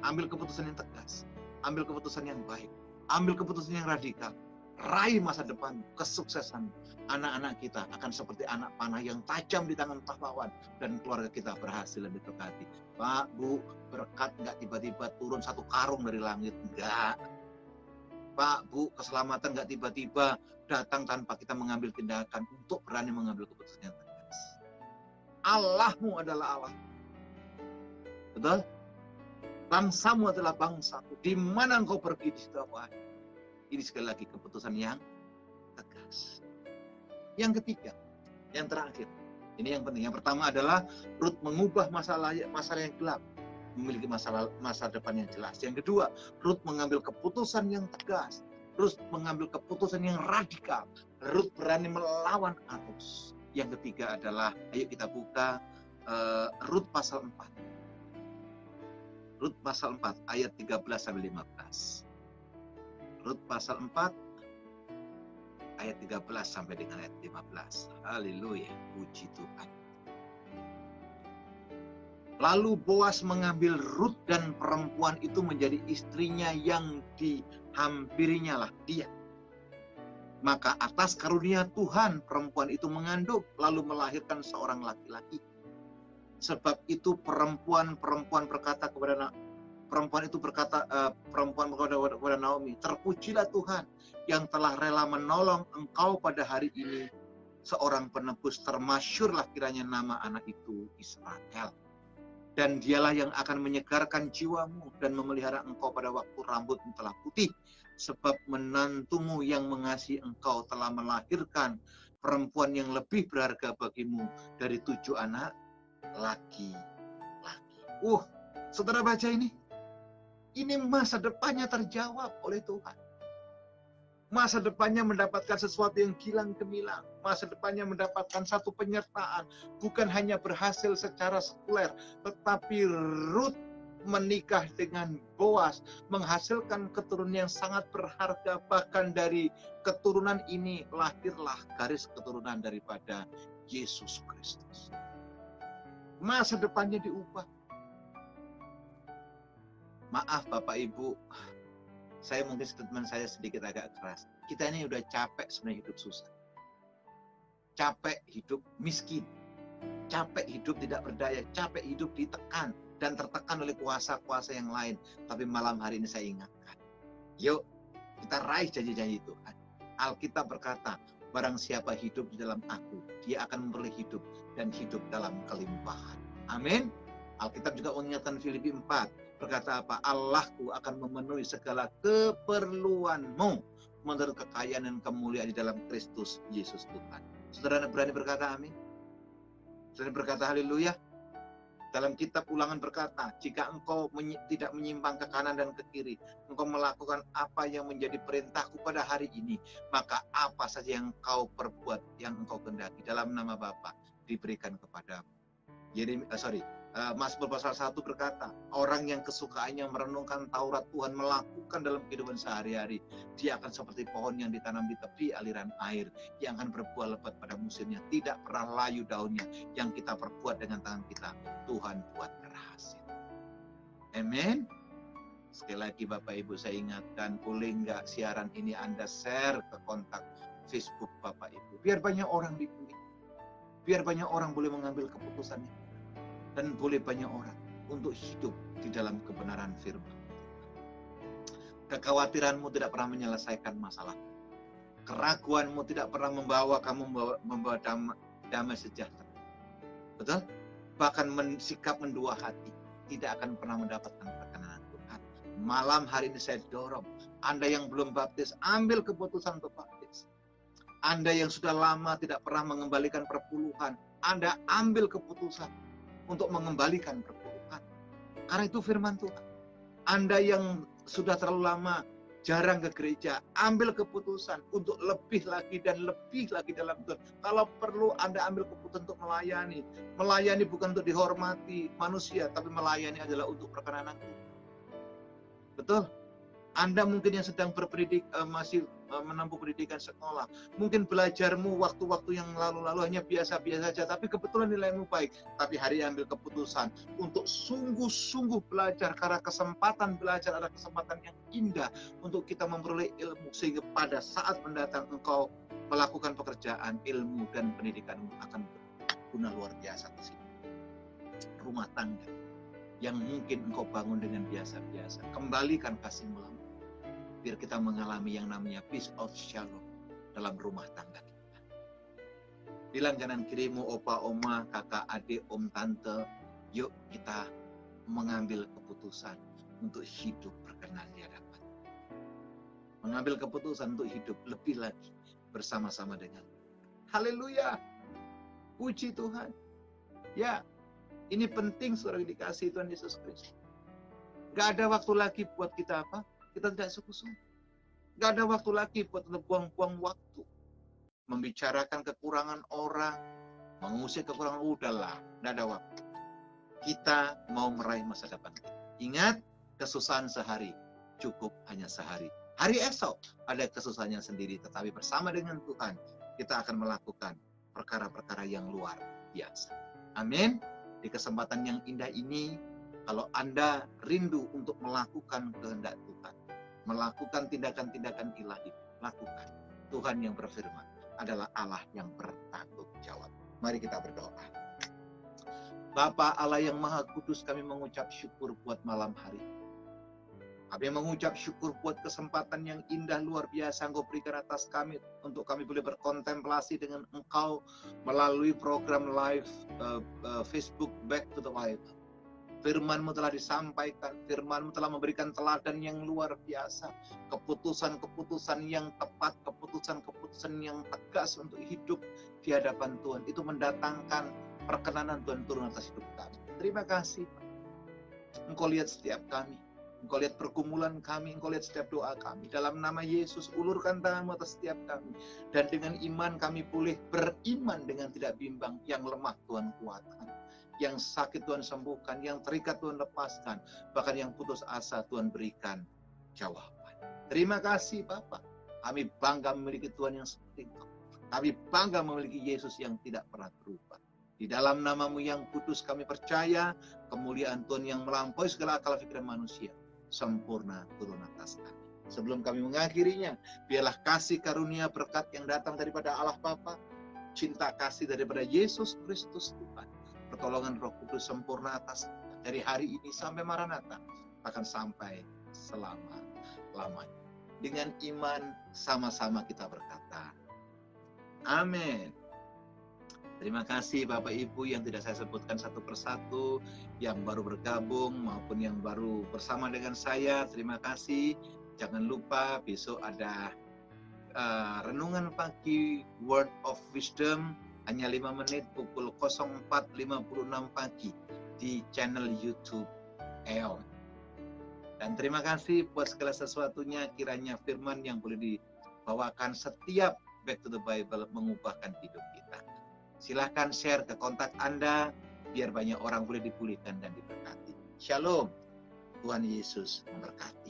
[SPEAKER 1] Ambil keputusan yang tegas. Ambil keputusan yang baik. Ambil keputusan yang radikal. Raih masa depan, kesuksesan. Anak-anak kita akan seperti anak panah yang tajam di tangan pahlawan. Dan keluarga kita berhasil dan diberkati. Pak, Bu, berkat nggak tiba-tiba turun satu karung dari langit. Enggak. Pak, Bu, keselamatan nggak tiba-tiba datang tanpa kita mengambil tindakan untuk berani mengambil keputusan yang tegas. Allahmu adalah Allah. Betul? Bangsamu adalah bangsaku. Di mana engkau pergi, di situ aku ada. Ini sekali lagi keputusan yang tegas. Yang ketiga, yang terakhir. Ini yang penting. Yang pertama adalah Rut mengubah masalah yang gelap, memiliki masa depan yang jelas. Yang kedua, Rut mengambil keputusan yang tegas. Rut mengambil keputusan yang radikal. Rut berani melawan arus. Yang ketiga adalah, ayo kita buka Rut pasal 4. Rut pasal 4 ayat 13-15. Rut pasal 4 ayat 13 sampai dengan ayat 15. Haleluya, puji Tuhan. Lalu Boas mengambil Rut dan perempuan itu menjadi istrinya yang dihampirinya lah dia. Maka atas karunia Tuhan perempuan itu mengandung lalu melahirkan seorang laki-laki. Sebab itu perempuan berkata kepada Naomi, terpujilah Tuhan yang telah rela menolong engkau pada hari ini, seorang penebus, termasyurlah kiranya nama anak itu Israel. Dan dialah yang akan menyegarkan jiwamu dan memelihara engkau pada waktu rambutmu telah putih. Sebab menantumu yang mengasihi engkau telah melahirkan perempuan yang lebih berharga bagimu dari 7 anak laki-laki. Saudara baca ini. Ini masa depannya terjawab oleh Tuhan. Masa depannya mendapatkan sesuatu yang gilang gemilang. Masa depannya mendapatkan satu penyertaan. Bukan hanya berhasil secara sekuler, tetapi Rut menikah dengan Boas, menghasilkan keturunan yang sangat berharga. Bahkan dari keturunan ini lahirlah garis keturunan daripada Yesus Kristus. Masa depannya diubah. Maaf Bapak Ibu, saya mungkin statement saya sedikit agak keras. Kita ini udah capek sebenarnya hidup susah. Capek hidup miskin. Capek hidup tidak berdaya. Capek hidup ditekan dan tertekan oleh kuasa-kuasa yang lain. Tapi malam hari ini saya ingatkan. Yuk, kita raih janji-janji Tuhan. Alkitab berkata, barang siapa hidup di dalam aku, dia akan memperoleh hidup dan hidup dalam kelimpahan. Amin. Alkitab juga mengingatkan Filipi 4. Berkata apa? Allahku akan memenuhi segala keperluanmu menurut kekayaan dan kemuliaan di dalam Kristus Yesus Tuhan. Saudara berani berkata amin? Saudara berkata haleluya? Dalam kitab Ulangan berkata, jika engkau tidak menyimpang ke kanan dan ke kiri, engkau melakukan apa yang menjadi perintahku pada hari ini, maka apa saja yang engkau perbuat, yang engkau kehendaki dalam nama Bapa diberikan kepadamu. Mazmur pasal 1 berkata, orang yang kesukaannya merenungkan Taurat Tuhan, melakukan dalam kehidupan sehari-hari, dia akan seperti pohon yang ditanam di tepi aliran air, yang akan berbuah lebat pada musimnya, tidak pernah layu daunnya. Yang kita perbuat dengan tangan kita, Tuhan buat berhasil. Amin. Sekali lagi Bapak Ibu, saya ingatkan, boleh nggak siaran ini Anda share ke kontak Facebook Bapak Ibu, biar banyak orang dipilih, biar banyak orang boleh mengambil keputusannya, dan boleh banyak orang untuk hidup di dalam kebenaran firman. Kekhawatiranmu tidak pernah menyelesaikan masalah. Keraguanmu tidak pernah membawa kamu membawa damai sejahtera. Betul? Bahkan sikap mendua hati tidak akan pernah mendapatkan perkenanan Tuhan. Malam hari ini saya dorong, Anda yang belum baptis, ambil keputusan untuk baptis. Anda yang sudah lama tidak pernah mengembalikan perpuluhan, Anda ambil keputusan untuk mengembalikan perpuluhan. Karena itu firman Tuhan. Anda yang sudah terlalu lama jarang ke gereja, ambil keputusan untuk lebih lagi dan lebih lagi dalam Tuhan. Kalau perlu Anda ambil keputusan untuk melayani. Melayani bukan untuk dihormati manusia, tapi melayani adalah untuk perkenanan Tuhan. Betul? Anda mungkin yang sedang berpendidik, masih menempuh pendidikan sekolah, mungkin belajarmu waktu-waktu yang lalu-lalu hanya biasa-biasa saja, tapi kebetulan nilaimu baik. Tapi hari ambil keputusan untuk sungguh-sungguh belajar, karena kesempatan belajar adalah kesempatan yang indah untuk kita memperoleh ilmu, sehingga pada saat mendatang engkau melakukan pekerjaan, ilmu dan pendidikanmu akan berguna luar biasa di sini. Rumah tangga yang mungkin engkau bangun dengan biasa-biasa, kembalikan kasih-Mu, biar kita mengalami yang namanya peace of shalom dalam rumah tangga kita. Bilang kanan kirimu, opa, oma, kakak, adik, om, tante, yuk kita mengambil keputusan untuk hidup berkenan di hadapan. Mengambil keputusan untuk hidup lebih lagi bersama-sama dengan Tuhan. Haleluya. Puji Tuhan. Ya, ini penting saudara dikasih Tuhan Yesus Kristus. Gak ada waktu lagi buat kita apa? Kita tidak sungguh-sungguh. Gak ada waktu lagi buat buang-buang waktu. Membicarakan kekurangan orang, mengusir kekurangan, udahlah, gak ada waktu. Kita mau meraih masa depan kita. Ingat, kesusahan sehari, cukup hanya sehari. Hari esok ada kesusahannya sendiri, tetapi bersama dengan Tuhan, kita akan melakukan perkara-perkara yang luar biasa. Amin. Di kesempatan yang indah ini, kalau Anda rindu untuk melakukan kehendak Tuhan, melakukan tindakan-tindakan ilahi, lakukan. Tuhan yang berfirman adalah Allah yang bertanggung jawab. Mari kita berdoa. Bapa Allah yang Maha Kudus, kami mengucap syukur buat malam hari. Kami mengucap syukur buat kesempatan yang indah luar biasa Engkau berikan atas kami, untuk kami boleh berkontemplasi dengan Engkau melalui program live Facebook Back to the Bible. Firman-Mu telah disampaikan, Firman-Mu telah memberikan teladan yang luar biasa, keputusan-keputusan yang tepat, keputusan-keputusan yang tegas untuk hidup di hadapan Tuhan. Itu mendatangkan perkenanan Tuhan turun atas hidup kami. Terima kasih, Engkau lihat setiap kami, Engkau lihat pergumulan kami, Engkau lihat setiap doa kami. Dalam nama Yesus, ulurkan tangan-Mu atas setiap kami. Dan dengan iman kami boleh beriman dengan tidak bimbang. Yang lemah Tuhan kuatkan, yang sakit Tuhan sembuhkan, yang terikat Tuhan lepaskan, bahkan yang putus asa Tuhan berikan jawaban. Terima kasih Bapa. Kami bangga memiliki Tuhan yang seperti Engkau. Kami bangga memiliki Yesus yang tidak pernah berubah. Di dalam nama-Mu yang kudus kami percaya, kemuliaan Tuhan yang melampaui segala akal pikiran manusia sempurna turun atas kami. Sebelum kami mengakhirinya, biarlah kasih karunia berkat yang datang daripada Allah Bapa, cinta kasih daripada Yesus Kristus Tuhan, pertolongan Roh Kudus sempurna atas kita dari hari ini sampai Maranatha, akan sampai selama-lamanya. Dengan iman sama-sama kita berkata, amin. Terima kasih Bapak Ibu yang tidak saya sebutkan satu persatu, yang baru bergabung maupun yang baru bersama dengan saya. Terima kasih. Jangan lupa besok ada renungan pagi Word of Wisdom, hanya 5 menit, pukul 04.56 pagi. di channel YouTube EON. Dan terima kasih buat segala sesuatunya, kiranya firman yang boleh dibawakan setiap Back to the Bible mengubahkan hidup kita. Silahkan share ke kontak Anda, biar banyak orang boleh dipulihkan dan diberkati. Shalom, Tuhan Yesus memberkati.